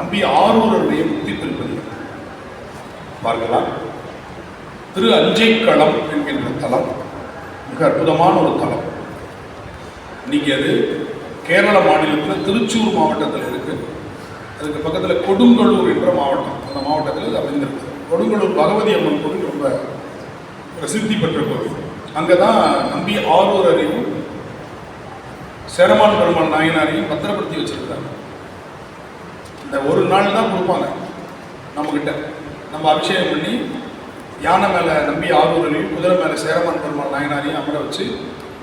நம்பி ஆரூரருடைய முக்தி திருப்பதி பார்க்கலாம். திரு அஞ்சைக்களம் என்கின்ற தலம் மிக அற்புதமான ஒரு தலம். இன்னைக்கு அது கேரள மாநிலத்தில் திருச்சூர் மாவட்டத்தில் இருக்கு. அதுக்கு பக்கத்தில் கொடுங்கலூர் என்ற மாவட்டம், அந்த மாவட்டத்தில் இது அமைந்திருக்கு. கொடுங்கலூர் பகவதி அம்மன் கோவில் ரொம்ப பிரசித்தி பெற்ற கோவில். அங்கே தான் நம்பி ஆரூரரையும் சேரமான் பெருமாள் நாயனாரையும் பத்திரப்படுத்தி வச்சிருக்கிறாங்க. இந்த ஒரு நாள் தான் கொடுப்பாங்க நம்மக்கிட்ட. நம்ம அபிஷேகம் பண்ணி யானை மேலே நம்பி ஆரூரையும் குதிரை மேலே சேரமான் பெருமாள் நாயனாரையும் அமர வச்சு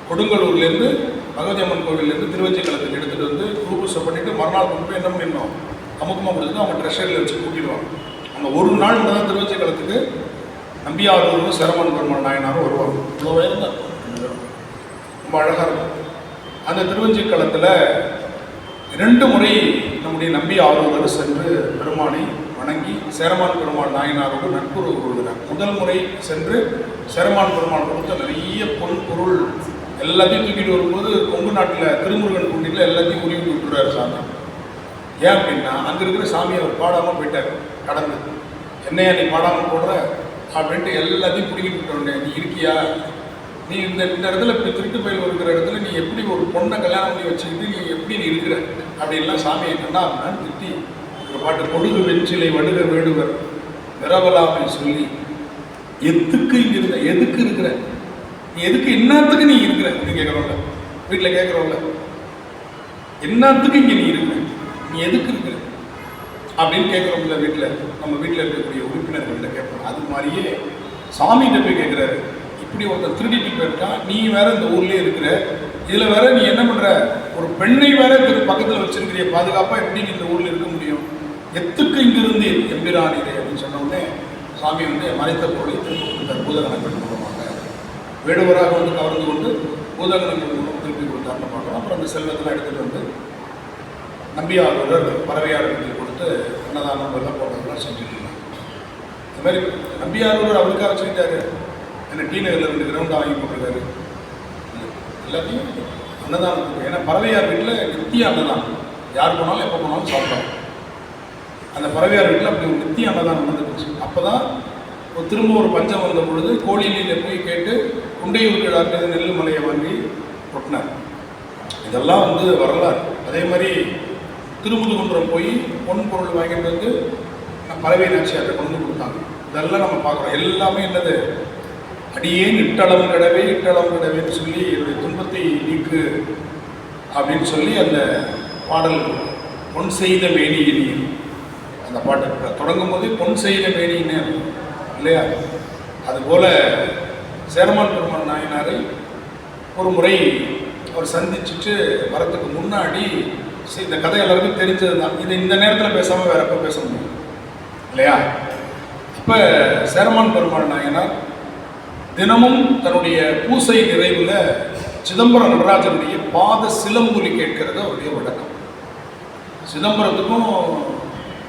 கொடுங்கலூர்லேருந்து பகவதி அம்மன் கோவிலேருந்து திருவஞ்சிக்களத்துக்கு எடுத்துகிட்டு வந்து குருபூசை பண்ணிவிட்டு மறுநாள் கொண்டு போய் என்ன பண்ணிடணும், அமுக்கமாக கொடுத்து அவங்க ட்ரெஷரியில் வச்சு கூட்டிடுவாங்க. அந்த ஒரு நாள் மட்டும் தான் திருவஞ்சிக்களத்துக்கு நம்பி ஆரூரும் சேரமான் பெருமாள் நாயனாரும் வருவாங்க. இவ்வளோ உயரம் தான், ரொம்ப அழகாக இருக்கும். அந்த திருவஞ்சிக்களத்தில் 2 முறை நம்முடைய நம்பி ஆரூரர் சென்று பெருமானை வணங்கி சேரமான் பெருமாள் நாயனாரோடு நட்புறவு கொள்கிறார். முதல் முறை சென்று சேரமான் பெருமாள் கொடுத்த நிறைய பொருள் எல்லாத்தையும் தூக்கிட்டு வரும்போது கொங்கு நாட்டில் திருமுருகன் குண்டியில் எல்லாத்தையும் உருவி விட்டுறாரு சாமி. ஏன் அப்படின்னா அங்கே இருக்கிற சாமி அவர் பாடாமல் போயிட்டார். கடந்து என்னையா நீ பாடாமல் போடுற அப்படின்ட்டு எல்லாத்தையும் பிடிக்கிட்டு விட்டோன்னே, நீ இருக்கியா, நீ இந்த இடத்துல இப்படி திருட்டு பயில் இருக்கிற இடத்துல நீ எப்படி ஒரு பொண்ணை கல்யாணம் பண்ணி வச்சுக்கிட்டு நீ எப்படி நீ இருக்கிற அப்படின்லாம் சாமியை கண்டா அப்படின்னு திட்டி ஒரு பாட்டு, கொடுகு வெஞ்சிலை வடுக வேடுவர் விரவலாமை சொல்லி, எதுக்கு இங்கே இருந்த, எதுக்கு இருக்கிற நீ, எதுக்கு என்னத்துக்கு நீ இருக்கிற அப்படின்னு கேட்குறோம்ல, வீட்டில் கேட்குறோம்ல, என்னத்துக்கு இங்கே நீ இருக்கிற, நீ எதுக்கு இருக்கிற அப்படின்னு கேட்குறோம்ல. வீட்டில் நம்ம வீட்டில் இருக்கக்கூடிய உறுப்பினர்கள்ட்ட கேட்போம். அது மாதிரியே சாமிகிட்ட போய் கேட்குறாரு, இப்படி ஒருத்தர் திருடிட்டு போயிருக்கான், நீ வேற இந்த ஊர்லேயே இருக்கிற, இதில் வேற நீ என்ன பண்ணுற, ஒரு பெண்ணை வேற பக்கத்தில் வச்சிருக்கிறிய, பாதுகாப்பாக எப்படி நீ இந்த ஊரில் இருக்க முடியும், எத்துக்கு இங்கிருந்து எம்பிரானிதே அப்படின்னு சொன்ன உடனே சாமி வந்து மறைத்த பொருளை திருப்பி கொடுத்தார். பூதகணங்கள் மூலமாக வேடுவராக வந்து கவர்ந்து கொண்டு பூதகணங்கள் மூலம் திருப்பி கொடுத்தாருன்னு பார்க்குறோம். அப்புறம் அந்த செல்வத்தெல்லாம் எடுத்துகிட்டு வந்து நம்பி ஆரூரர் பறவையாளர்களுக்கு கொடுத்து அன்னதானம் எல்லாம் போடுறதெல்லாம் செஞ்சுட்டு இருந்தாங்க. இந்த மாதிரி நம்பி ஆரூரர் அவருக்காக வச்சுக்கிட்டாரு. என்ன டி நகரில் 2 கிரவுண்ட் வாங்கி போட்டிருக்காரு, எல்லாத்தையும் அன்னதானத்துக்கு. ஏன்னா பறவையார் வீட்டில் நித்திய அன்னதானம், யார் போனாலும் எப்போ போனாலும் சாப்பிட்டாங்க. அந்த பறவையார் வீட்டில் அப்படி ஒரு நித்திய அன்னதானம் நடந்துச்சு. அப்போ தான் திரும்ப ஒரு பஞ்சம் வந்த பொழுது கோழியில் போய் கேட்டு குண்டையூர் கிழாக்கு நெல் மலையை வாங்கி கொட்டினார். இதெல்லாம் வந்து வரலாறு. அதே மாதிரி திருமுதுகுன்றம் போய் பொன் பொருள் வாங்கிட்டு வந்து பறவை நாச்சியார்ட்ட கொண்டு கொடுத்தாங்க. இதெல்லாம் நம்ம பார்க்குறோம். எல்லாமே என்னது, அடியே இட்டளம் கிடவே இட்டளம் கிடவேன்னு சொல்லி என்னுடைய துன்பத்தை நீக்கு அப்படின்னு சொல்லி அந்த பாடல், பொன் செய்த மேனியினி, அந்த பாட்டு தொடங்கும் போதே பொன் செய்த மேனின்னு இல்லையா. அதுபோல் சேரமான் பெருமாள் நாயனாரை ஒரு முறை அவர் சந்திச்சுட்டு வரத்துக்கு முன்னாடி, இந்த கதை எல்லாருக்கும் தெரிஞ்சது தான், இது இந்த நேரத்தில் பேசாமல் வேற எப்போ பேச முடியும் இல்லையா. இப்போ சேரமான் பெருமாள் நாயனார் தினமும் தன்னுடைய பூசை நிறைவில் சிதம்பரம் நடராஜனுடைய பாத சிலம்பொலி கேட்கிறது அவருடைய வழக்கம். சிதம்பரத்துக்கும்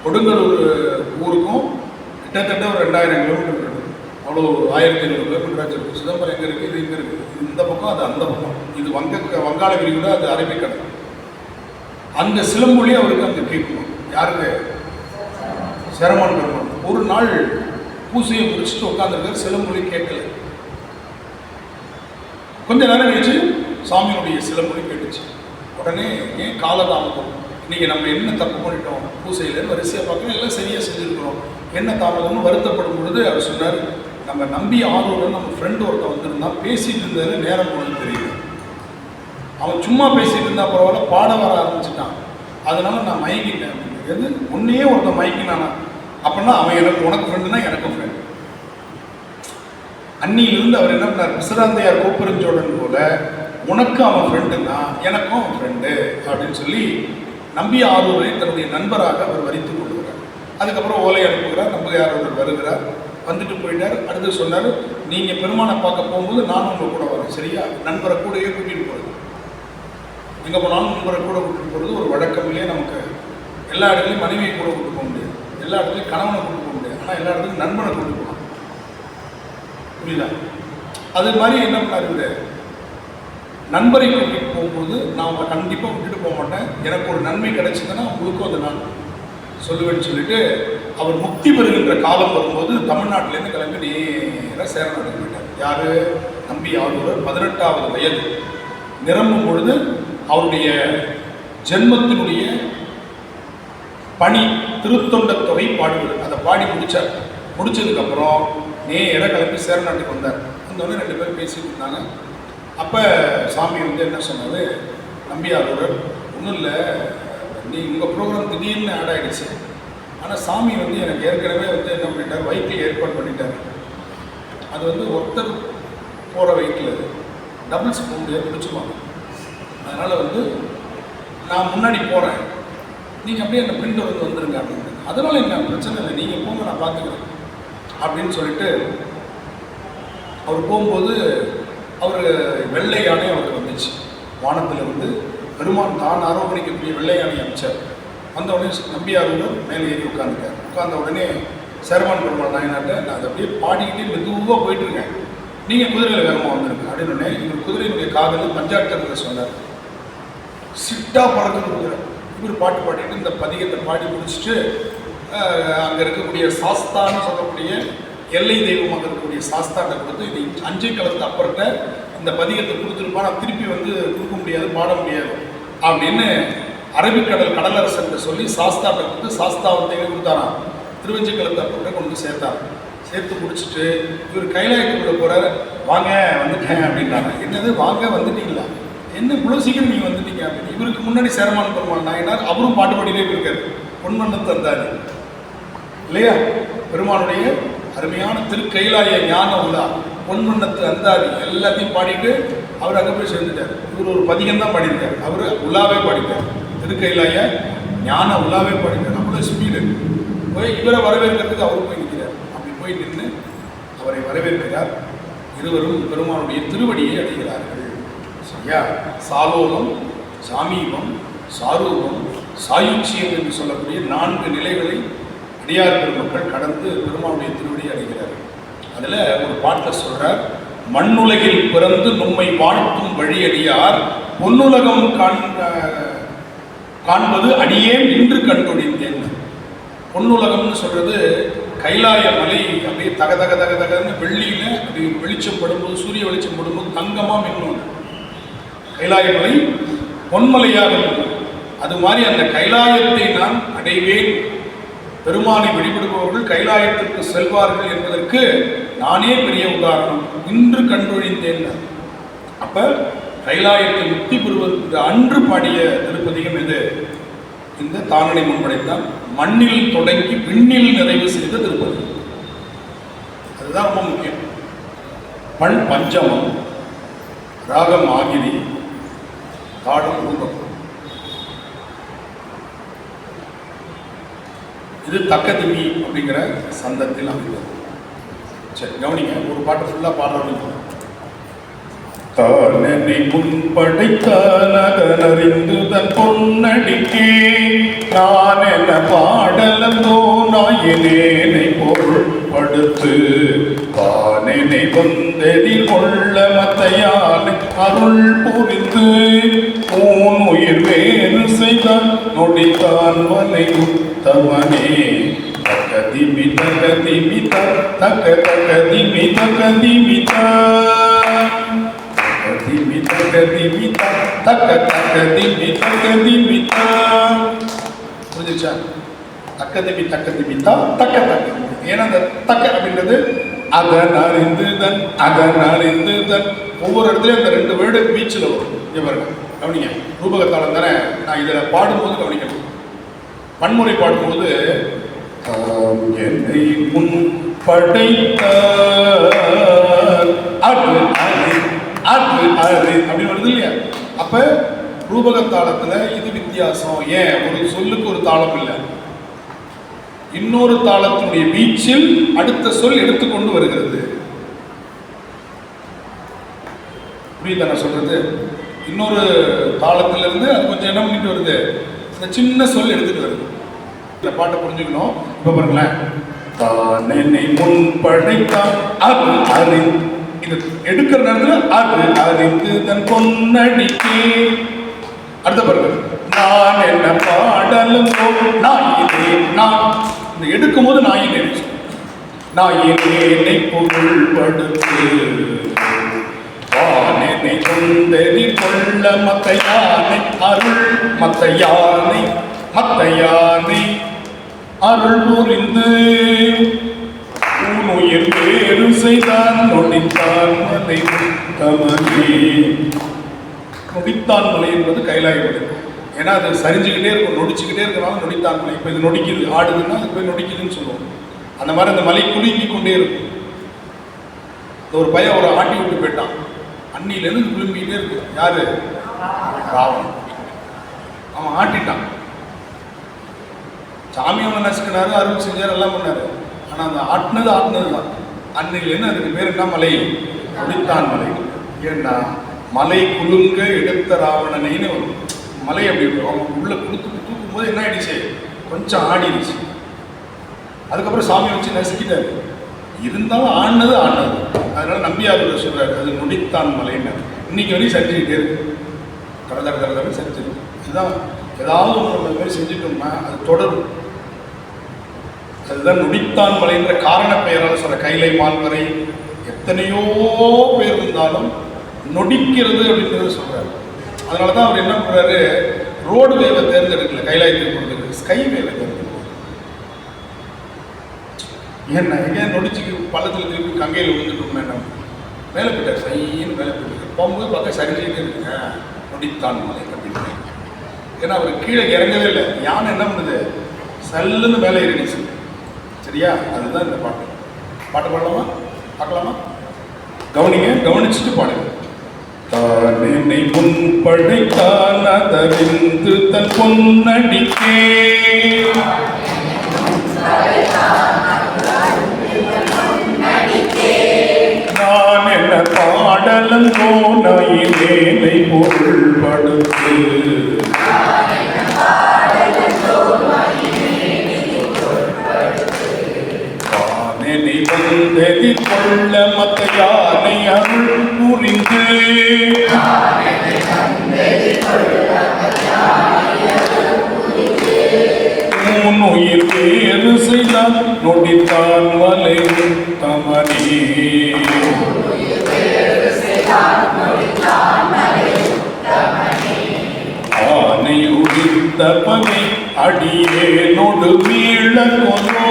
கொடுங்கலூர் ஊருக்கும் கிட்டத்தட்ட ஒரு 2000 கிலோமீட்டர் இருக்குது. அவ்வளோ 1500 கிலோமீட்டராக இருக்குது. சிதம்பரம் எங்கே இருக்குது, இது இங்கே இருக்குது, இந்த பக்கம் அது அந்த பக்கம், இது வங்காள விரிகுடா, அது அரபிக்கடல். அந்த சிலம்பொலி அவருக்கு அங்கே கேட்கணும். யாருக்கு? சேரமான் பெருமாள். ஒரு நாள் பூசையை முடிச்சுட்டு உட்காந்துருக்காரு, சிலம்பொலி கேட்கல. கொஞ்ச நேரம் கழிச்சு சாமியினுடைய சிலம்பொலி கேட்டுச்சு. உடனே ஏன் காலதாமதம், இன்றைக்கி நம்ம என்ன தப்பு பண்ணிட்டோம், பூசையில் வரிசையாக பார்க்கணும், எல்லாம் சரியாக செஞ்சுருக்கிறோம், என்ன தாமதம்னு வருத்தப்படும் பொழுது அவர் சொன்னார், நம்ம நம்பி ஆரூரன் நம்ம ஃப்ரெண்டு ஒருத்தன் வந்திருந்தான், பேசிகிட்டு இருந்தது நேரம் போனது தெரியுது. அவன் சும்மா பேசிகிட்டு இருந்தால் பரவாயில்ல, பாட வர ஆரம்பிச்சுட்டான், அதனால நான் மயங்கிட்டேன். எது ஒன்றையே ஒருத்தன் மயக்கினானா, அப்படின்னா அவன் எனக்கு, உனக்கு ஃப்ரெண்டுனா எனக்கும் ஃப்ரெண்டு. அன்னியிலிருந்து அவர் என்ன பண்ணார், விசிறாந்தையார் கோப்பெருஞ்சோழன் போல உனக்கு அவன் ஃப்ரெண்டுன்னா எனக்கும் அவன் ஃப்ரெண்டு அப்படின்னு சொல்லி நம்பி ஆரூரை தன்னுடைய நண்பராக அவர் வரித்துக் கொள்கிறார். அதுக்கப்புறம் ஓலை அனுப்புகிறார், நம்பி ஆரூரர் வருகிறார், வந்துட்டு போயிட்டார். அடுத்து சொன்னார், நீங்கள் பெருமானை பார்க்க போகும்போது நானும் உங்கள் கூட வரேன், சரியா, நண்பரை கூடயே கூட்டிகிட்டு போகிறது. எங்கே போனாலும் நண்பரை கூட கூட்டிகிட்டு போகிறது ஒரு வழக்கம் இல்லையே நமக்கு. எல்லா இடத்துலையும் மனைவியை கூட கூட்டு போக முடியாது, எல்லா இடத்துலையும் கணவனை கூட்டு போக முடியாது, ஆனால் எல்லா இடத்துலையும் நண்பனை கூட்டு போகலாம். புரியுதா? அது மாதிரி என்ன பண்ணாரு, நண்பரை கூட்டிகிட்டு போகும்போது நான் உங்களை கண்டிப்பாக விட்டுட்டு போக மாட்டேன், எனக்கு ஒரு நன்மை கிடைச்சதுன்னா உங்களுக்கும் அது நான் சொல்லுவேன்னு சொல்லிட்டு அவர் முக்தி பெறுகின்ற காலம் வரும்போது தமிழ்நாட்டிலேருந்து கிளம்பி நேராக சேரநாட்டுக்கு போயிட்டார். யார்? நம்பி ஆரூரர். 18வது வயது நிரம்பும் பொழுது அவருடைய ஜென்மத்தினுடைய பணி திருத்தொண்ட தொகை பாடுவது, அதை பாடி முடித்தார். முடித்ததுக்கப்புறம் நேராக கிளம்பி சேரநாட்டுக்கு வந்தார். வந்தோடனே 2 பேரும் பேசிட்டு இருந்தாங்க. அப்போ சாமி வந்து என்ன சொன்னார், நம்பி ஆரூரர், ஒன்றும் இல்லை, நீ உங்கள் ப்ரோக்ராம் திடீர்னு ஆட் ஆகிடுச்சு. ஆனால் சாமி வந்து எனக்கு ஏற்கனவே வந்து என்ன பண்ணிட்டார், வெஹிக்கிள் ஏற்பாடு பண்ணிட்டார். அது வந்து ஒருத்தர் போகிற வெஹிக்கிள், அது டபுள்ஸ் போக முடியாது, பிடிச்சிருவாங்க. அதனால் வந்து நான் முன்னாடி போகிறேன், நீங்கள் அப்படியே அந்த பிரிண்டர் வந்து வந்துடுங்க அப்படின்னு. அதனால் என்ன பிரச்சனை இல்லை, நீங்கள் போங்க, நான் பார்த்துக்கிறேன் அப்படின்னு சொல்லிட்டு அவர் போகும்போது அவர் வெள்ளை யானை அவருக்கு வந்துச்சு. வானத்தில் வந்து பெருமான் தான் ஆரோகணிக்கக்கூடிய வெள்ளை யானை அமைச்சார். வந்த உடனே நம்பி ஆரூரர் மேலே ஏறி உட்காந்துட்டார். உட்கார்ந்த உடனே சேரமான் பெருமாள் நாயனாட்ட, நான் அதை அப்படியே பாடிக்கிட்டே மெதுவாக போயிட்டுருக்கேன், நீங்கள் குதிரையில் வேகமாக வந்துருங்க அப்படின்னு. இவர் குதிரையினுடைய காதல் பஞ்சாட்சரத்தை சொன்னார். சிட்டா பறக்குன்னு குதிரை. இவர் பாட்டு பாடிட்டு இந்த பதிகத்தை பாடி முடிச்சுட்டு அங்கே இருக்கக்கூடிய சாஸ்தான்னு சொல்லக்கூடிய எல்லை தெய்வமாக இருக்கக்கூடிய சாஸ்தாட்டை கொடுத்து, இது 5 கலத்து அப்புறத்த இந்த பதிகத்தை கொடுத்துருப்பா, நான் திருப்பி வந்து கொடுக்க முடியாது, பாட முடியாது அப்படின்னு அரபிக்கடல் கடலரசன் சொல்லி சாஸ்தாட்டை கொடுத்து சாஸ்தா வந்து கொடுத்தாராம். திருவஞ்சிக்கலத்தை அப்புறத்தை கொண்டு சேர்த்தார். சேர்த்து முடிச்சுட்டு இவர் கைலாயத்துக்குள்ள போகிறார். வாங்க வந்துட்டேன் அப்படின்றாங்க. என்னது வாங்க வந்துட்டீங்களா, என்ன இவ்வளோ சீக்கிரம் நீங்கள் வந்துட்டீங்க அப்படின்னு. இவருக்கு முன்னாடி சேரமான் பெருமாள் நாயனார் அவரும் பாட்டு பாடிட்டே இருக்காரு. பொன்மன்னத்து அந்தாதி இல்லையா, பெருமானுடைய அருமையான திருக்கைலாய ஞான உலா, பொன்மன்னத்து அந்தாதி எல்லாத்தையும் பாடிட்டு அவர் அங்கே போய் சேர்ந்துட்டார். இவர் ஒரு பதிகம் தான் பாடியிருக்கார், அவர் உலாவே பாடிட்டார், திருக்கைலாய ஞான உலாவே பாடிட்டார். அவ்வளோ ஸ்பீடு போய் இவரை வரவேற்கிறதுக்கு அவர் போய் நிற்கிறார். அப்படி போய் நின்று அவரை வரவேற்கிறார். இருவரும் பெருமானுடைய திருவடியை அடைகிறார்கள். சரியா? சாலோகம், சாமீபம், சாரூபம், சாயுச்சியம் என்று சொல்லக்கூடிய 4 நிலைகளை அடியார் பெருமக்கள் கடந்து பெருமானுடைய திருவடியை அடைகிறார்கள். அதில் ஒரு பாட்டில் சொல்கிறார், மண்ணுலகில் பிறந்து நம்மை வாழ்த்தும் வழியடியார் பொன்னுலகம் காண்பது அடியேன் இன்று கண்டொழிந்தேன். பொன்னுலகம்னு சொல்கிறது கைலாய மலை அப்படியே தக தக தக தகன்னு வெள்ளியில் அப்படி வெளிச்சம் படும்போது, சூரிய வெளிச்சம் படும்போது தங்கமாக மின்னும். கைலாய மலை பொன்மலையாக இருக்கும். அது மாதிரி அந்த கைலாயத்தை நான் அடைவேன், பெருமானை வழிபடுபவர்கள் கைலாயத்திற்கு செல்வார்கள் என்பதற்கு நானே பெரிய உதாரணம், இன்று கண்டொழிந்தேன். அப்ப கைலாயத்தை முக்தி பெறுவதற்கு அன்று பாடிய திருப்பதிகம் இது. இந்த தானனை முன்படைத்தான் மண்ணில் தொடங்கி விண்ணில் நிறைவு செய்த திருப்பதி. அதுதான் ரொம்ப முக்கியம். பண் பஞ்சமம், ராகம் ஆகிரி, தாடம் ரூபம். இது தக்கதிமி அப்படிங்கிற சந்தத்தில் அமைந்தது. சரி கவனிங்க, ஒரு பாட்டு ஃபுல்லாக பாடுறோம். தானனை முன்படைத்தனறிந்து தன் பொன்னடிக்கே நான் என பாடலந்தோ நாயினேனை பொருள்படுத்து தானனை வந்ததில் கொள்ள மத்தையானை அருள் புரிந்து ஊன் உயிர் வேறு செய்தான் நொடித்தான் மலை உத்தமனே. தகதிமி தகதிமித தக தகதிமி தகதிமித புரிஞ்சுச்சா? தக்கதிமி தக்கதிமித்தா தக்க தக்க. ஏன்னா அந்த தக்க அப்படின்றது அதன் அறிந்து தன் அதன் அறிந்து தன். ஒவ்வொரு இடத்துலையும் அந்த 2 வேர்டு பீச்சில் வரும். இவர்கள் கவனிங்க, ரூபகத்தாளம் தானே. நான் இதில் பாடும்போது கவனிக்கணும். பன்முறை பாடும்போது என்னை முன் படைத்த அது அப்படின்னு வருது இல்லையா? அப்ப ரூபகத்தாளத்துல இது வித்தியாசம். ஏன்? ஒரு சொல்லுக்கு ஒரு தாளம் இல்லை, இன்னொரு தாளத்தினுடைய வீச்சில் அடுத்த சொல் எடுத்துக்கொண்டு வருகிறது. புரியுதா நான் சொல்றது? இன்னொரு தாளத்திலிருந்து அது கொஞ்சம் என்ன பண்ணிட்டு வருது, இந்த சின்ன சொல் எடுத்துட்டு வருது. இந்த பாட்டை புரிஞ்சுக்கணும். இப்ப பாருங்களேன், தானனை முன் படைத்தான் அது அறிந்து, இது எடுக்கிற நேரத்தில் அது அறிந்து தன் பொன்னடிக்கே. அடுத்த பாருங்க, நான் என்ன பாடலும் நாயினே நான் இந்த எடுக்கும் போது நாயினே நாயினேனை பொருள்படுத்து வானனை கொண்டெறி கொள்ள மத்த யானை அருள் மத்த யானை அருள் புரிந்து உயிர் வேறு செய்தான் நொடித்தான் மலை தமனே. நொடித்தான் மலை என்பது கைலாய மலை. ஏன்னா அது சரிஞ்சுக்கிட்டே இருக்கும், நொடிச்சுக்கிட்டே இருக்கிறனால நொடித்தான் மலை. இப்போ இது நொடிக்குது, ஆடுதுன்னா அது போய் நொடிக்குதுன்னு சொல்லுவோம். அந்த மாதிரி அந்த மலை குலுங்கி கொண்டே இருக்கும். ஒரு பையன் ஒரு ஆட்டி விட்டு போயிட்டான், அன்னிலேருந்து குலும்பிக்கிட்டே இருக்கு. யாரு? ராவணன். அவன் ஆட்டிட்டான். சாமி அவனை நசுக்கினாரு, அருள் செஞ்சார், எல்லாம் பண்ணாரு. ஆனால் அந்த ஆட்டினது தான். அன்னிலேருந்து அதுக்கு பேர் என்ன? மலை, நொடித்தான் மலை. ஏன்னா மலை குலுங்க எடுத்த ராவணனைன்னு வரும். மலை அப்படி அவங்க உள்ள தூக்கும் போது என்ன ஆயிடுச்சு? கொஞ்சம் ஆடிடுச்சு. அதுக்கப்புறம் சாமி வச்சு நசுக்கிட்டாரு. இருந்தாலும் ஆடினது. அதனால நம்பியார் சொல்றாரு, அது நொடித்தான் மலைன்னு. இன்னைக்கு வரையும் செஞ்சுக்கிட்டே இருக்கு, கடை செஞ்சிருக்கு. இதுதான் ஏதாவது ஒன்று மாதிரி செஞ்சுட்டோம்னா அது தொடரும். அதுதான் நொடித்தான் மலைன்ற காரண பெயரால் சொல்ற. கைலை மால்வரை எத்தனையோ பேர் இருந்தாலும் நொடிக்கிறது அப்படின்றத சொல்றாரு. அதனாலதான் அவர் என்ன பண்றாரு, ரோடு வேவை தேர்ந்தெடுக்கல கைலாயத்துக்கு போறதுக்கு, ஸ்கை வேவை தேர்ந்தெடுக்கல. ஏன்னா எங்கேயா நொடிச்சுக்கு பள்ளத்துல திருப்பி கங்கையில் விழுந்துட்டோம், என்ன மேலே போயிட்டார், சைன்னு மேலே போயிட்டு போகும்போது பார்த்தா சரிஞ்சுக்கிட்டே இருக்குங்க, நொடித்தான் மலை அப்படின்னு. ஏன்னா அவர் கீழே இறங்கவே இல்லை. யானை என்ன பண்ணுது, சல்லுன்னு மேலே ஏறிடுச்சு. சரியா? அதுதான் இந்த பாட்டு. பாடலாமா? பார்க்கலாமா? கவனிங்க, கவனிச்சுட்டு பாடுங்க. தானென்னை முன்படைத்தான் அதறிந்து தன் பொன்னடிக்கே நான் என்ன பாடலும் கோனாயினேனை பொருள்படுத்து தானெனை வந்தெறி கொள்ள மத்த யானை அருள் புரிந்து உயிர் வேறு செய்தான் நொடித்தான் மலை தமனே. ஆனை உடித்த பகை அடியே நொடு வீழ கொலோ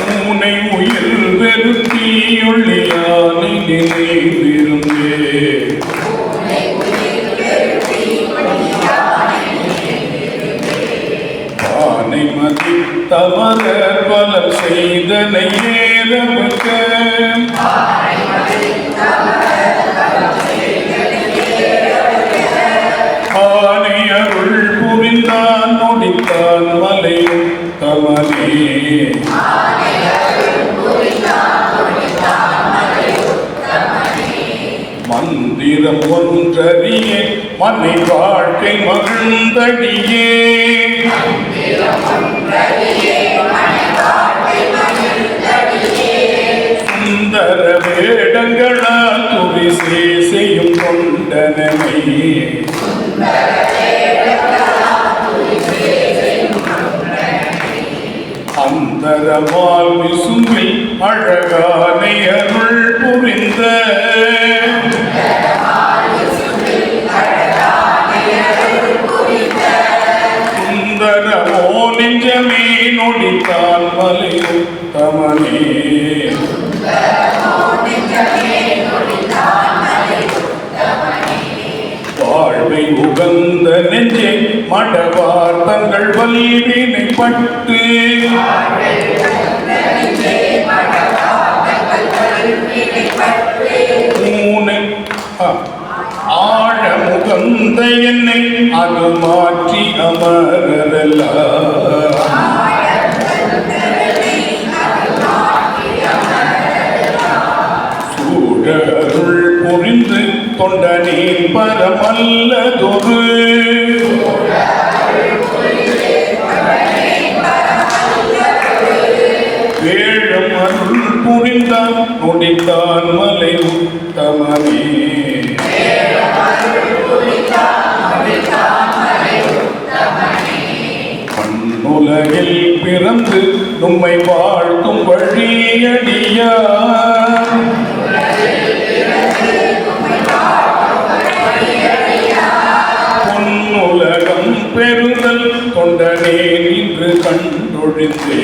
மூனை உயிர் வெறுத்தியொள்ளியானை நினைவிருந்தே ஆனை மதித்தமரர் பலம் செய்தனை ஏறமிக்க ஆனை அருள் புரிந்தான் நொடித்தான் மலையும் தமனே. மந்திரம் ஒன்றறியே மனை வாழ்க்கை மகிழ்ந்தடியே சுந்தர வேடங்களால் துரிசே செய்யும் கொண்டனமே அந்தரமால் விசும்பில் அழகானை அருள் புரிந்த சுந்தரமோ நெஞ்சமே நொடித்தான் மலையும் தமனே. வாழ்வை உகந்த நெஞ்சே மடவார் தங்கள் வல்வினை பட்டு ஆழ முகந்த என்னை அது மாற்றி அமரல்ல சூழருள் புரிந்து தொண்டனே பரமல்லதொரு வேழம் அருள் புரிந்தான் நொடித்தான் மலை உத்தமனே. மண்ணுலகில் பிறந்து நம்மை வாழ்த்தும் வழியடியார் பொன்னுலகம் பெறுதல் தொண்டனே நின்று கண்டொழிந்தே.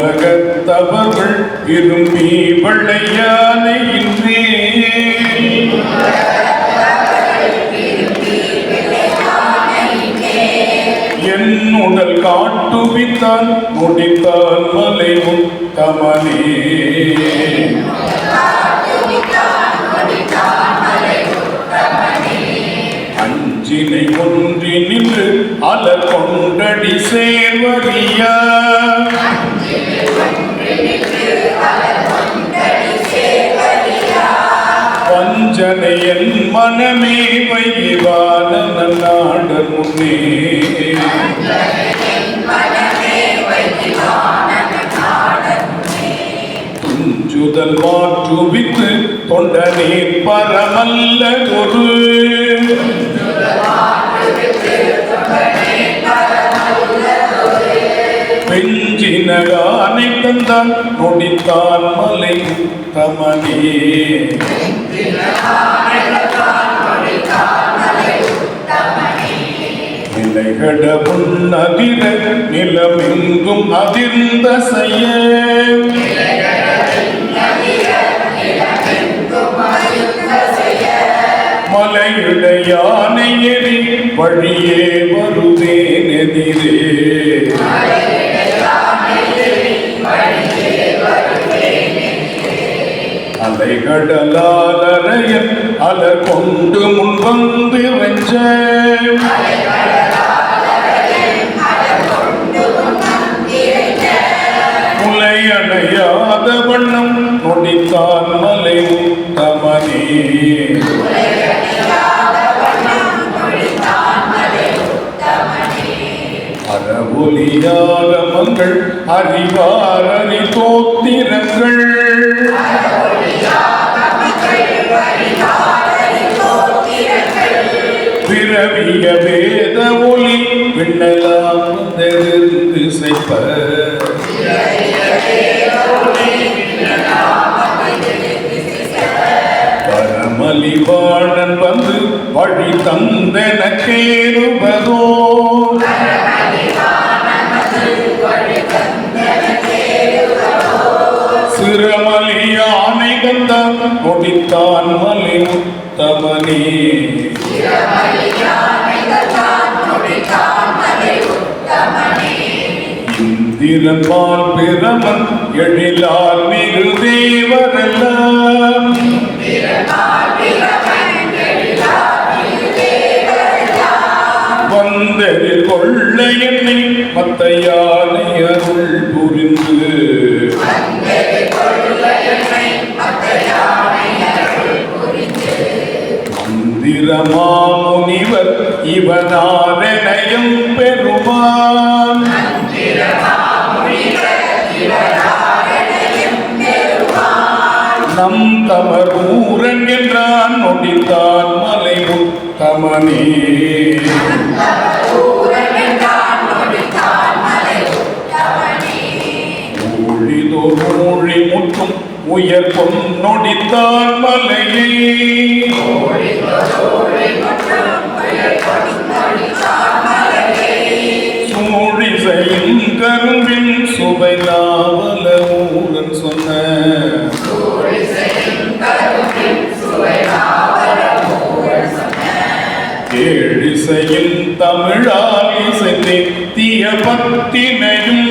உலகத்தவர்கள் விரும்பி வெள்ளையானையின்றே என் உடல் காட்டுவித்தான் முடித்தான் மலை உத்தமனே. அஞ்சினை ஒன்றி நின்று அலர் கொண்டடி சேர்வரியா வஞ்சனை என் மனமே வைவான நாடர் முன்னே. துஞ்சுதல் மாற்றுவித்து தொண்டனே பரமல்ல ஒரு பெஞ்சினகானை தந்தான் நொடித்தான் மலை உத்தமனே. நிலைகட முன்னதிர நிலமெங்கும் அதிர்ந்த செய்ய மலையிடையானை எரி வழியே வருவேன் எதிரே. அலைகடலாலரையன் அலர் கொண்டு முன்வந்து வெஞ்ச முலையணையாத வண்ணம் நொடித்தான் மலை உத்தமனே. அறவொலியார மங்கள் அறிவாரணி தோத்திரங்கள் பிறவிய வேத ஒளி விண்ணலாம் வந்திருந்து செய்ப்ப பரமலிவாணன் வந்து வழி தந்தன கேருவதோ சிரமலியானை கந்தான் கொடித்தான் மலை உத்தமனே. இந்திரன்பால் பிரமன் எழிலால் மிகு தேவரெல்லாம் வந்ததில் கொள்ள என்னை மத்த யானை அருள் புரிந்து மந்திரமாமுனிவர் இவனாரனையும் பெருமான் நம் தமர் ஊரன் என்றான் நொடித்தான் மலை உத்தமனே. ஊழிதோர் ஊழி முற்றும் உயர் பொன்னொடித்தான் மலையை சூழிசையின் கரும்பின் சுவை நாவல ஊரன் சொன்ன ஏழிசையின் தமிழால் இசைத்தே தீய பத்தினையும்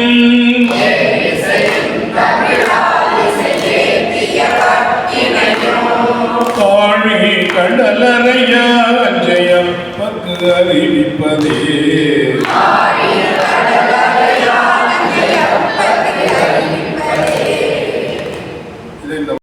காழி கடலறைய ஜெயம் பக்கு அறிவிப்பதே.